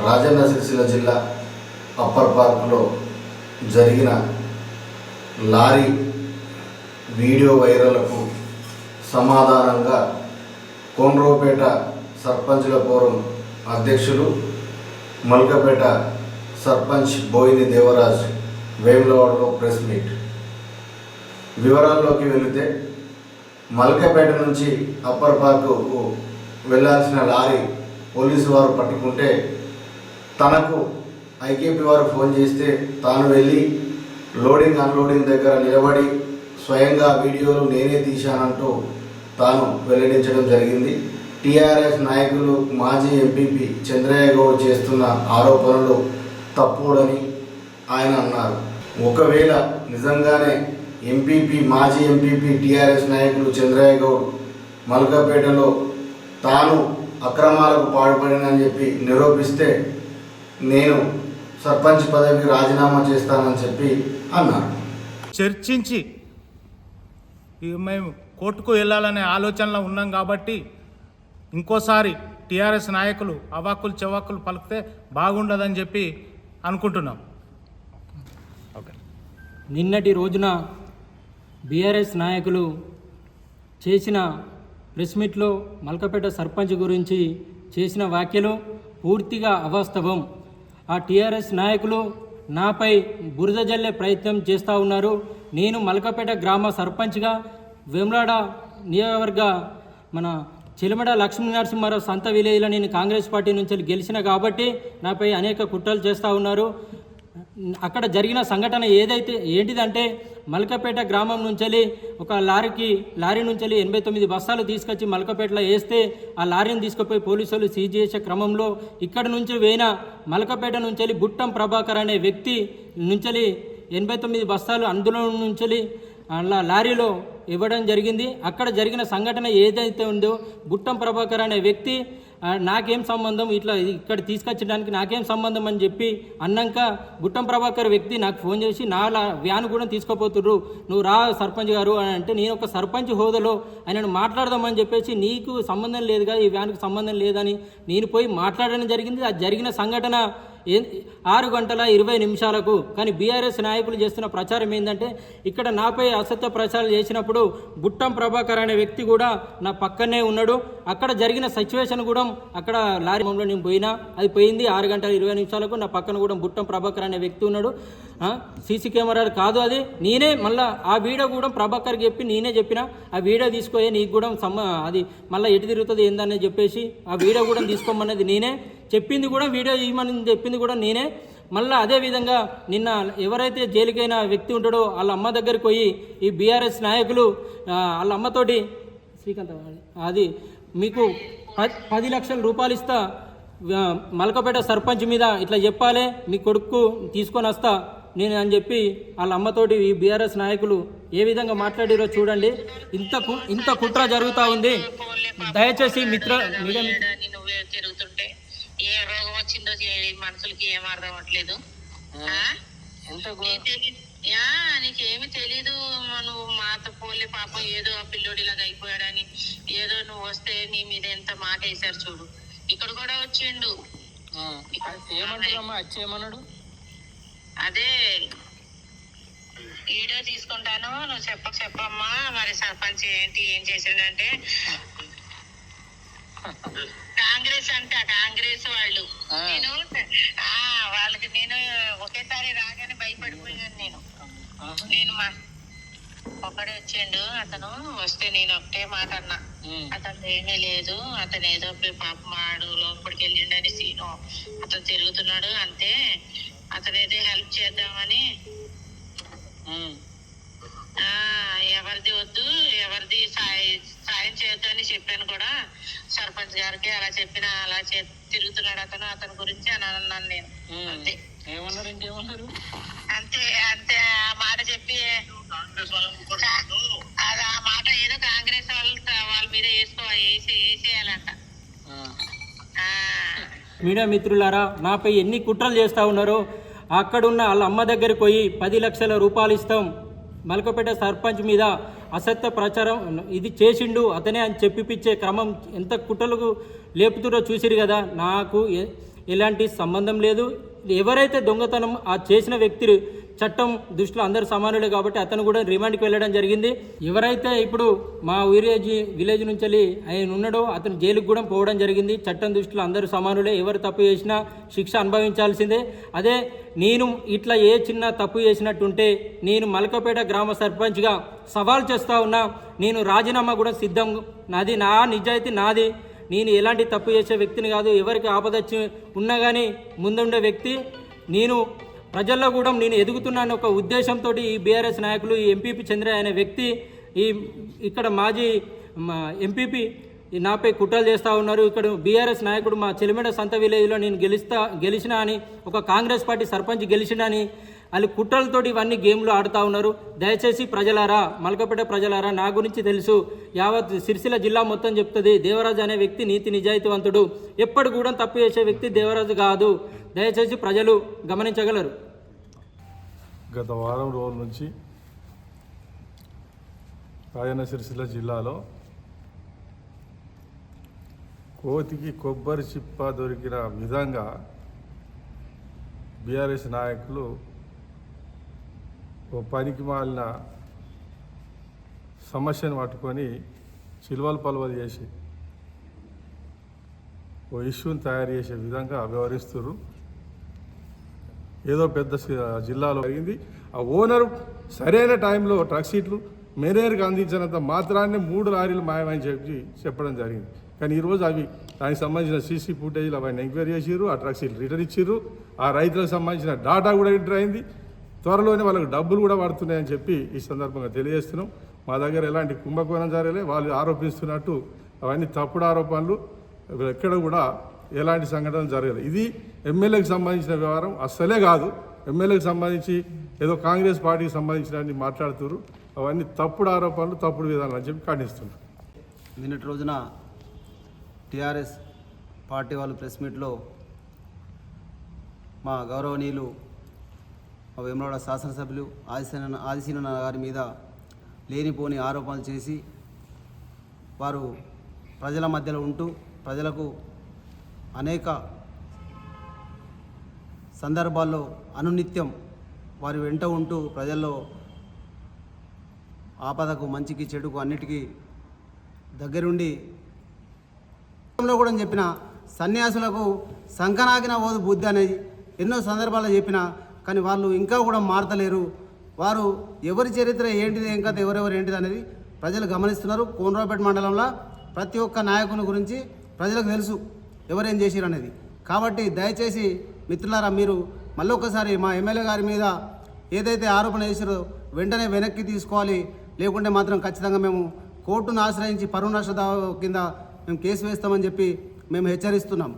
రాజన్న సిరిసిల్ల జిల్లా అప్పర్ పార్క్లో జరిగిన లారీ వీడియో వైరల్కు సమాధానంగా కోనరావుపేట సర్పంచ్ల ఫోరం అధ్యక్షులు మల్కపేట సర్పంచ్ బోయిని దేవరాజ్ వేములవాడలో ప్రెస్ మీట్. వివరాల్లోకి వెళితే మల్కపేట నుంచి అప్పర్ పార్కుకు వెళ్ళాల్సిన లారీ పోలీసు వారు పట్టుకుంటే తనకు ఐకేపీ వారు ఫోన్ చేస్తే తాను వెళ్ళి లోడింగ్ అన్లోడింగ్ దగ్గర నిలబడి స్వయంగా వీడియోలు నేనే తీశానంటూ తాను వెల్లడించడం జరిగింది. టీఆర్ఎస్ నాయకులు మాజీ ఎంపీపీ చంద్రయ్య గౌడ్ చేస్తున్న ఆరోపణలు తప్పుడని ఆయన అన్నారు. ఒకవేళ నిజంగానే మాజీ ఎంపీపీ టీఆర్ఎస్ నాయకులు చంద్రయ్య గౌడ్ మల్కపేటలో తాను అక్రమాలకు పాల్పడినని చెప్పి నిరూపిస్తే నేను సర్పంచ్ పదవికి రాజీనామా చేస్తానని చెప్పి అన్నారు. చర్చించి మేము కోర్టుకు వెళ్ళాలనే ఆలోచనలో ఉన్నాం కాబట్టి ఇంకోసారి టీఆర్ఎస్ నాయకులు అవాక్కులు చెవాక్కులు పలికితే బాగుండదని చెప్పి అనుకుంటున్నాం. నిన్నటి రోజున బీఆర్ఎస్ నాయకులు చేసిన ప్రెస్ మీట్లో మల్కపేట సర్పంచ్ గురించి చేసిన వ్యాఖ్యలు పూర్తిగా అవాస్తవం. ఆ టీఆర్ఎస్ నాయకులు నాపై బురద జల్లే ప్రయత్నం చేస్తూ ఉన్నారు. నేను మల్కపేట గ్రామ సర్పంచ్గా వేములాడ నియోజకవర్గ మన చిలమడ లక్ష్మీ నరసింహారావు సంత విలేజ్లో నేను కాంగ్రెస్ పార్టీ నుంచి గెలిచిన కాబట్టి నాపై అనేక కుట్రలు చేస్తూ ఉన్నారు. అక్కడ జరిగిన సంఘటన ఏంటిదంటే మల్కపేట గ్రామం నుంచి ఒక లారీ నుంచి 89 బస్తాలు తీసుకొచ్చి మల్కపేటలో వేస్తే ఆ లారీని తీసుకుపోయి పోలీసులు సీజ్ చేసే క్రమంలో ఇక్కడ నుంచి పోయిన మల్కపేట నుంచి బుట్టం ప్రభాకర్ అనే వ్యక్తి నుంచి 89 బస్తాలు అందులో నుంచి అలా లారీలో ఇవ్వడం జరిగింది. అక్కడ జరిగిన సంఘటన ఏదైతే ఉందో బుట్టం ప్రభాకర్ అనే వ్యక్తి నాకేం సంబంధం, ఇక్కడ తీసుకొచ్చడానికి నాకేం సంబంధం అని చెప్పి అన్నాక బుట్టం ప్రభాకర్ వ్యక్తి నాకు ఫోన్ చేసి నా వ్యాన్ కూడా తీసుకోపోతుర్రు, నువ్వు రా సర్పంచ్ గారు అని అంటే నేను ఒక సర్పంచ్ హోదాలో ఆయనను మాట్లాడదామని చెప్పేసి నీకు సంబంధం లేదుగా ఈ వ్యాన్కి సంబంధం లేదని నేను పోయి మాట్లాడడం జరిగింది. ఆ జరిగిన సంఘటన 6:20 కానీ బీఆర్ఎస్ నాయకులు చేస్తున్న ప్రచారం ఏంటంటే ఇక్కడ నాపై అసత్య ప్రచారం చేసినప్పుడు బుట్టం ప్రభాకర్ అనే వ్యక్తి కూడా నా పక్కనే ఉన్నాడు. అక్కడ జరిగిన సిచ్యువేషన్ కూడా అక్కడ లారీ నేను పోయినా అది పోయింది 6:20 నా పక్కన కూడా బుట్టం ప్రభాకర్ అనే వ్యక్తి ఉన్నాడు. సీసీ కెమెరాలు కాదు అది నేనే మళ్ళీ ఆ వీడియో కూడా ప్రభాకర్కి చెప్పి నేనే చెప్పిన ఆ వీడియో తీసుకోయే నీకు కూడా అది మళ్ళీ ఎటు తిరుగుతుంది ఏందని చెప్పేసి ఆ వీడియో కూడా తీసుకోమన్నది నేనే చెప్పింది కూడా వీడియో ఇవ్వమని చెప్పింది కూడా నేనే. మళ్ళీ అదేవిధంగా నిన్న ఎవరైతే జైలుకైన వ్యక్తి ఉంటాడో వాళ్ళ అమ్మ దగ్గరికి పోయి ఈ బీఆర్ఎస్ నాయకులు వాళ్ళ అమ్మతోటి శ్రీకాంత్ అది మీకు 10 లక్షల రూపాయలు ఇస్తా మల్కపేట సర్పంచ్ మీద ఇట్లా చెప్పాలి మీ కొడుకు తీసుకొని వస్తా నేను అని చెప్పి వాళ్ళ అమ్మతోటి ఈ బీఆర్ఎస్ నాయకులు ఏ విధంగా మాట్లాడారో చూడండి. ఇంత కుట్ర జరుగుతూ ఉంది. దయచేసి మీడియా ఏ రోగం వచ్చిందో మనుషులకి ఏం అర్థం అవట్లేదు. నీకేమి తెలీదు, నువ్వు మాతో పోలే పాపం ఏదో ఆ పిల్లోడిలాగా అయిపోయాడని ఏదో నువ్వు వస్తే నీ మీద ఎంత మాట వేసారు చూడు. ఇక్కడ కూడా వచ్చిండు. ఏమన్నాడు? అదే వీడియో తీసుకుంటాను నువ్వు చెప్పమ్మా మరి సర్పంచ్ ఏం చేసిండంటే కాంగ్రెస్ వాళ్ళు వాళ్ళకి నేను ఒకేసారి రాగానే భయపడిపోయాను. నేను ఒక్కడే వచ్చిండు. అతను వస్తే నేను ఒకటే మాట అన్నా, అతను ఏమీ లేదు, అతను ఏదో పాప మాడు లోపలికి వెళ్ళిండని సీను అతను తిరుగుతున్నాడు అంతే, అతనైతే హెల్ప్ చేద్దామని ఎవరిది వద్దు ఎవరిది సాయం చేయొద్దు అని చెప్పాను కూడా సర్పంచ్ గారికి. అలా చెప్పిన అలా తిరుగుతున్నాడు అతని గురించి అని అన్నాను నేను. అంతే ఇంకేమన్నారు? అంతే ఆ మాట చెప్పి అది ఆ మాట ఏదో కాంగ్రెస్ వాళ్ళ మీద వేసేయాలంట. మీడియా మిత్రులారా, నాపై ఎన్ని కుట్రలు చేస్తూ ఉన్నారో అక్కడున్న వాళ్ళ అమ్మ దగ్గరికి పోయి 10 లక్షల రూపాయలు ఇస్తాం మల్కపేట సర్పంచ్ మీద అసత్య ప్రచారం ఇది చేసిండు అతనే అని చెప్పిపించే క్రమం ఎంత కుట్రలకు లేపుతురో చూసిరు కదా. నాకు ఎలాంటి సంబంధం లేదు. ఎవరైతే దొంగతనం ఆ చేసిన వ్యక్తి చట్టం దృష్టిలో అందరు సమానులే కాబట్టి అతను కూడా రిమాండ్కి వెళ్ళడం జరిగింది. ఎవరైతే ఇప్పుడు మా విలేజ్ నుంచి వెళ్ళి ఆయన ఉన్నాడో అతను జైలుకు కూడా పోవడం జరిగింది. చట్టం దృష్టిలో అందరూ సమానులే, ఎవరు తప్పు చేసినా శిక్ష అనుభవించాల్సిందే. అదే నేను ఇట్లా ఏ చిన్న తప్పు చేసినట్టుంటే నేను మల్కపేట గ్రామ సర్పంచ్గా సవాల్ చేస్తూ ఉన్నా. నేను రాజీనామా కూడా సిద్ధం. నాది నా నిజాయితీ నాది. నేను ఎలాంటి తప్పు చేసే వ్యక్తిని కాదు. ఎవరికి ఆపదచ్చి ఉన్నా కానీ ముందుండే వ్యక్తి నేను. ప్రజల్లో కూడా నేను ఎదుగుతున్నాను ఒక ఉద్దేశంతో ఈ బీఆర్ఎస్ నాయకులు, ఈ ఎంపీపీ చంద్రయ్య అనే వ్యక్తి, ఇక్కడ మాజీ ఎంపీపీ నాపై కుట్రలు చేస్తూ ఉన్నారు. ఇక్కడ బీఆర్ఎస్ నాయకుడు మా చెలిమెడ సంత విలేజ్లో నేను గెలిచినా అని, ఒక కాంగ్రెస్ పార్టీ సర్పంచ్ గెలిచినా వాళ్ళు కుట్రలతోటి ఇవన్నీ గేమ్లు ఆడుతూ ఉన్నారు. దయచేసి ప్రజలారా, మల్కపేట ప్రజలారా, నా గురించి తెలుసు, యావత్ సిరిసిల్ల జిల్లా మొత్తం చెప్తుంది. దేవరాజు అనే వ్యక్తి నీతి నిజాయితీవంతుడు, ఎప్పుడు కూడా తప్పు చేసే వ్యక్తి దేవరాజు కాదు. దయచేసి ప్రజలు గమనించగలరు. గత వారం రోజుల నుంచి రాజన్న సిరిసిల్ల జిల్లాలో కోతికి కొబ్బరి చిప్ప దొరికిన విధంగా బీఆర్ఎస్ నాయకులు ఓ పనికి మాలిన సమస్యను పట్టుకొని చిలువలు పలువలు చేసి ఓ ఇష్యూని తయారు చేసే విధంగా వ్యవహరిస్తున్నారు. ఏదో పెద్ద జిల్లాలో జరిగింది. ఆ ఓనరు సరైన టైంలో ట్రక్ సీట్లు మేనేజర్కి అందించినంత మాత్రాన్ని 3 లారీలు మాయమని చెప్పడం జరిగింది. కానీ ఈరోజు అవి దానికి సంబంధించిన సీసీ ఫుటేజ్లు అవన్నీ ఎంక్వైరీ చేసిర్రు. ఆ ట్రక్ సీట్లు రిటర్న్ ఇచ్చిర్రు. ఆ రైతులకు సంబంధించిన డాటా కూడా ఎంటర్ అయింది. త్వరలోనే వాళ్ళకి డబ్బులు కూడా పడుతున్నాయని చెప్పి ఈ సందర్భంగా తెలియజేస్తున్నాం. మా దగ్గర ఎలాంటి కుంభకోణం జరగలే. వాళ్ళు ఆరోపిస్తున్నట్టు అవన్నీ తప్పుడు ఆరోపణలు. ఎక్కడ కూడా ఎలాంటి సంఘటనలు జరగలేదు. ఇది ఎమ్మెల్యేకి సంబంధించిన వ్యవహారం అస్సలే కాదు. ఎమ్మెల్యేకి సంబంధించి ఏదో కాంగ్రెస్ పార్టీకి సంబంధించిన మాట్లాడుతున్నారు. అవన్నీ తప్పుడు ఆరోపణలు, తప్పుడు విధానాలు అని చెప్పి ఖండిస్తున్నారు. నిన్నటి రోజున టీఆర్ఎస్ పార్టీ వాళ్ళు ప్రెస్ మీట్లో మా గౌరవనీయులు మా వేములవాడ శాసనసభ్యులు ఆదిశీన గారి మీద లేనిపోని ఆరోపణలు చేసి వారు ప్రజల మధ్యలో ఉంటూ ప్రజలకు అనేక సందర్భాల్లో అనునిత్యం వారి వెంట ఉంటూ ప్రజల్లో ఆపదకు, మంచికి, చెడుకు అన్నిటికీ దగ్గరుండి కూడా చెప్పిన సన్యాసులకు సంకనాగిన ఓదు బుద్ధి అనేది ఎన్నో సందర్భాల్లో చెప్పిన, కానీ వాళ్ళు ఇంకా కూడా మారతలేరు. వారు ఎవరి చరిత్ర ఏంటిది, ఇంకా ఎవరెవరు ఏంటిది అనేది ప్రజలు గమనిస్తున్నారు. కోనరావుపేట మండలంలో ప్రతి ఒక్క నాయకుని గురించి ప్రజలకు తెలుసు ఎవరేం చేసిరు అనేది. కాబట్టి దయచేసి మిత్రులారా, మీరు మళ్ళొకసారి మా ఎమ్మెల్యే గారి మీద ఏదైతే ఆరోపణ చేసారో వెంటనే వెనక్కి తీసుకోవాలి. లేకుంటే మాత్రం ఖచ్చితంగా మేము కోర్టును ఆశ్రయించి పరువు నష్ట కింద మేము కేసు వేస్తామని చెప్పి మేము హెచ్చరిస్తున్నాం.